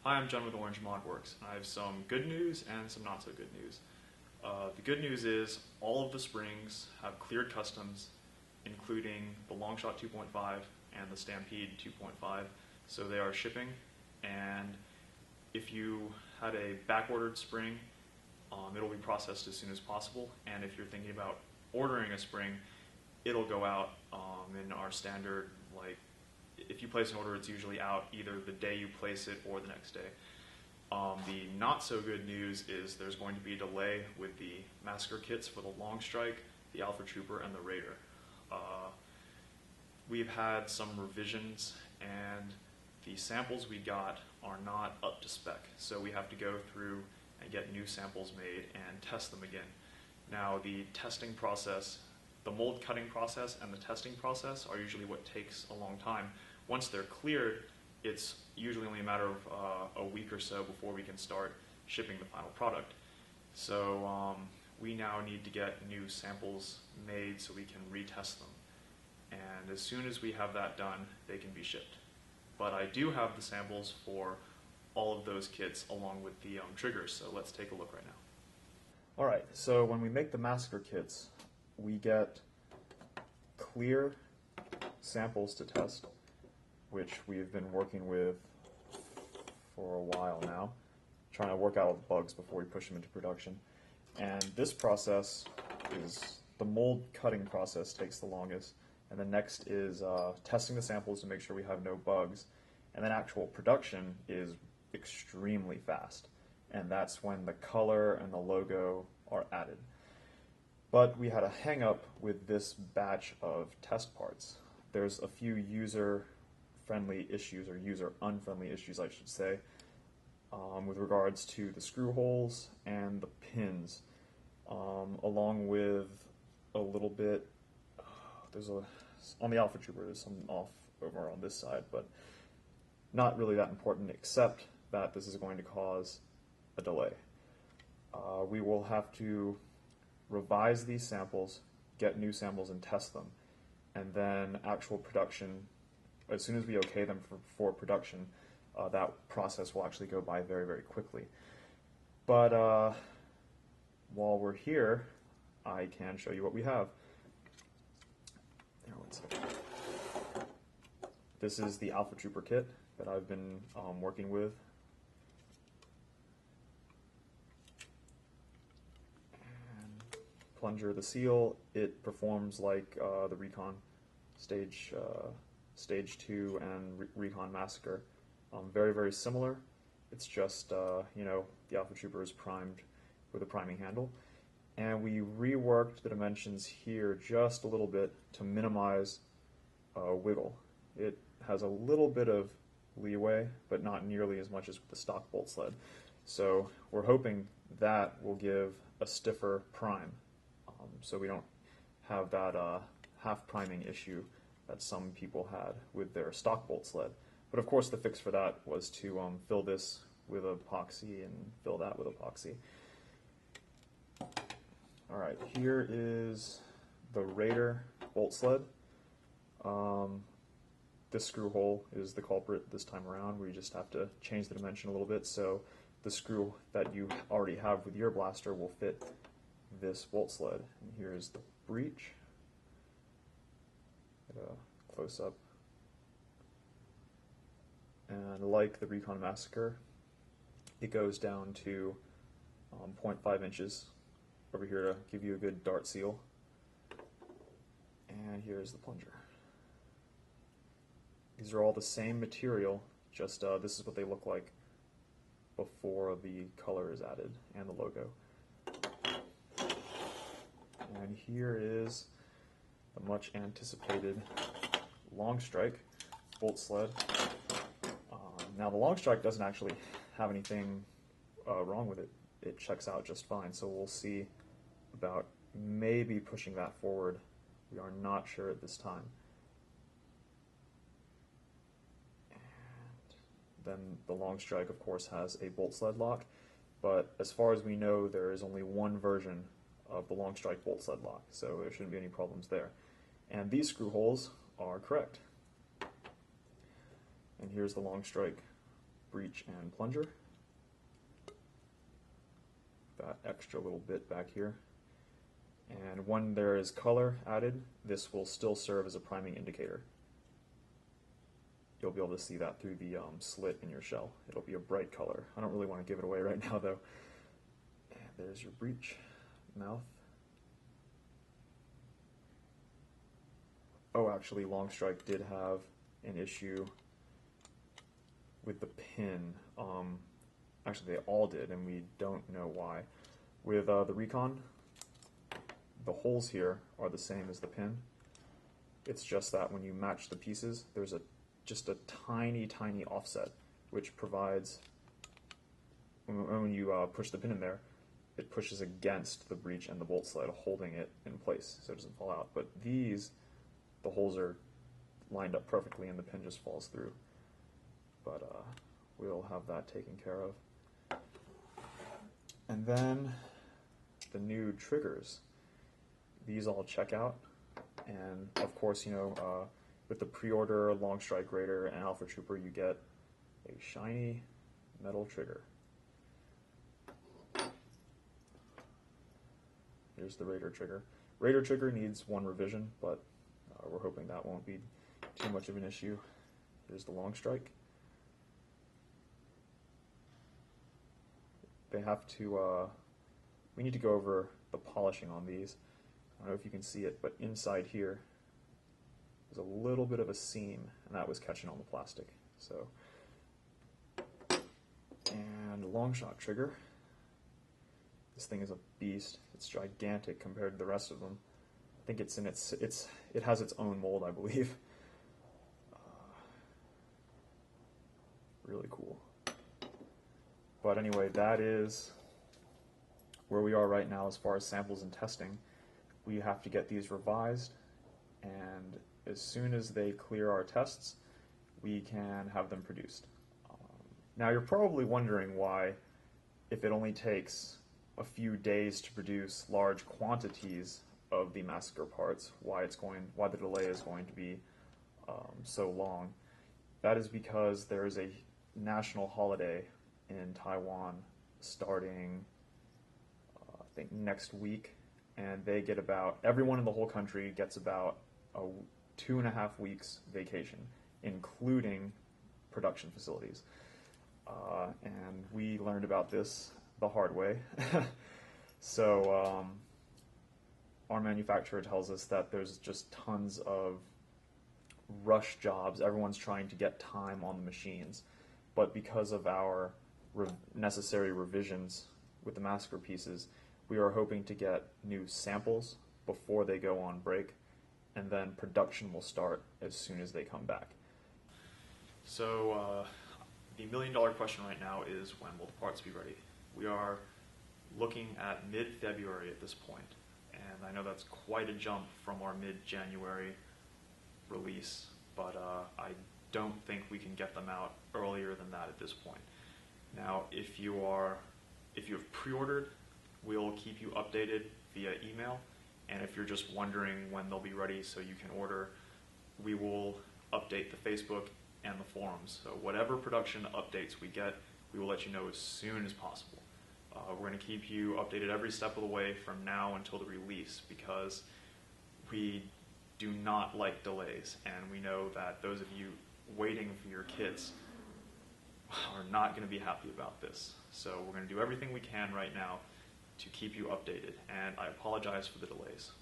Hi, I'm John with Orange Modworks. I have some good news and some not so good news. The good news is all of the springs have cleared customs, including the Longshot 2.5 and the Stampede 2.5, so they are shipping. And if you had a back-ordered spring, it'll be processed as soon as possible. And if you're thinking about ordering a spring, it'll go out in our standard, like, if you place an order, it's usually out either the day you place it or the next day. The not so good news is there's going to be a delay with the Massacre Kits for the Long Strike, the Alpha Trooper, and the Raider. We've had some revisions, and the samples we got are not up to spec, so we have to go through and get new samples made and test them again. Now, the testing process, the mold cutting process and the testing process are usually what takes a long time. Once they're cleared, it's usually only a matter of a week or so before we can start shipping the final product. So we now need to get new samples made so we can retest them. And as soon as we have that done, they can be shipped. But I do have the samples for all of those kits along with the triggers, so let's take a look right now. Alright, so when we make the Massacre Kits, we get clear samples to test, which we've been working with for a while now, trying to work out all the bugs before we push them into production. And this process is, the mold cutting process takes the longest, and then next is testing the samples to make sure we have no bugs, and then actual production is extremely fast, and that's when the color and the logo are added. But we had a hang up with this batch of test parts. There's a few user-friendly issues, or user-unfriendly issues, I should say, with regards to the screw holes and the pins, along with a little bit, on the Alpha Trooper, there's some off over on this side, but not really that important, except that this is going to cause a delay. We will have to revise these samples, get new samples and test them, and then actual production, as soon as we okay them for production, that process will actually go by very, very quickly. But while we're here, I can show you what we have. Here, one second. This is the Alpha Trooper kit that I've been working with. And plunger the seal, it performs like the Recon Stage 2 and Recon Massacre. Very, very similar. It's just, you know, the Alpha Trooper is primed with a priming handle. And we reworked the dimensions here just a little bit to minimize wiggle. It has a little bit of leeway, but not nearly as much as with the stock bolt sled. So we're hoping that will give a stiffer prime, so we don't have that half priming issue that some people had with their stock bolt sled. But of course the fix for that was to fill this with epoxy and fill that with epoxy. Alright, here is the Raider bolt sled. This screw hole is the culprit this time around. We just have to change the dimension a little bit so the screw that you already have with your blaster will fit this bolt sled. And here's the breech. Get a close up. And like the Recon Massacre, it goes down to 0.5 inches over here to give you a good dart seal. And here's the plunger. These are all the same material, just this is what they look like before the color is added and the logo. And here is the much anticipated Long Strike bolt sled. Now the Long Strike doesn't actually have anything wrong with it. It checks out just fine, so we'll see about maybe pushing that forward. We are not sure at this time. Then the Long Strike, of course, has a bolt sled lock, but as far as we know, there is only one version of the Long Strike bolt sled lock, so there shouldn't be any problems there. And these screw holes are correct. And here's the Long Strike breech and plunger. That extra little bit back here. And when there is color added, this will still serve as a priming indicator. You'll be able to see that through the slit in your shell. It'll be a bright color. I don't really want to give it away right now though. And there's your breech, mouth. Oh, actually, Longstrike did have an issue with the pin. Actually, they all did, and we don't know why. With the Recon, the holes here are the same as the pin. It's just that when you match the pieces, there's just a tiny, tiny offset, which provides, when you push the pin in there, it pushes against the breech and the bolt sled, holding it in place so it doesn't fall out. But these, the holes are lined up perfectly and the pin just falls through. But we'll have that taken care of. And then the new triggers. These all check out. And of course, you know, with the pre-order Longstrike Raider and Alpha Trooper, you get a shiny metal trigger. Here's the Raider trigger. Raider trigger needs one revision, but we're hoping that won't be too much of an issue. Here's the Longstrike. They have to, we need to go over the polishing on these. I don't know if you can see it, but inside here there's a little bit of a seam, and that was catching on the plastic. So, and long shot trigger. This thing is a beast. It's gigantic compared to the rest of them. I think it's in it has its own mold, I believe. Really cool. But anyway, that is where we are right now as far as samples and testing. We have to get these revised, and as soon as they clear our tests, we can have them produced. Now you're probably wondering why, if it only takes a few days to produce large quantities of the Massacre parts, why the delay is going to be so long. That is because there is a national holiday in Taiwan starting, I think, next week, and they get everyone in the whole country gets about a 2.5 weeks vacation, including production facilities. And we learned about this the hard way. So our manufacturer tells us that there's just tons of rush jobs. Everyone's trying to get time on the machines. But because of our necessary revisions with the Massacre pieces, we are hoping to get new samples before they go on break, and then production will start as soon as they come back. So the million-dollar question right now is, when will the parts be ready? We are looking at mid-February at this point, and I know that's quite a jump from our mid-January release, but I don't think we can get them out earlier than that at this point. Now, if you have pre-ordered, we'll keep you updated via email, and if you're just wondering when they'll be ready so you can order, we will update the Facebook and the forums. So whatever production updates we get, we will let you know as soon as possible. We're going to keep you updated every step of the way from now until the release, because we do not like delays, and we know that those of you waiting for your kits are not going to be happy about this. So we're going to do everything we can right now to keep you updated, and I apologize for the delays.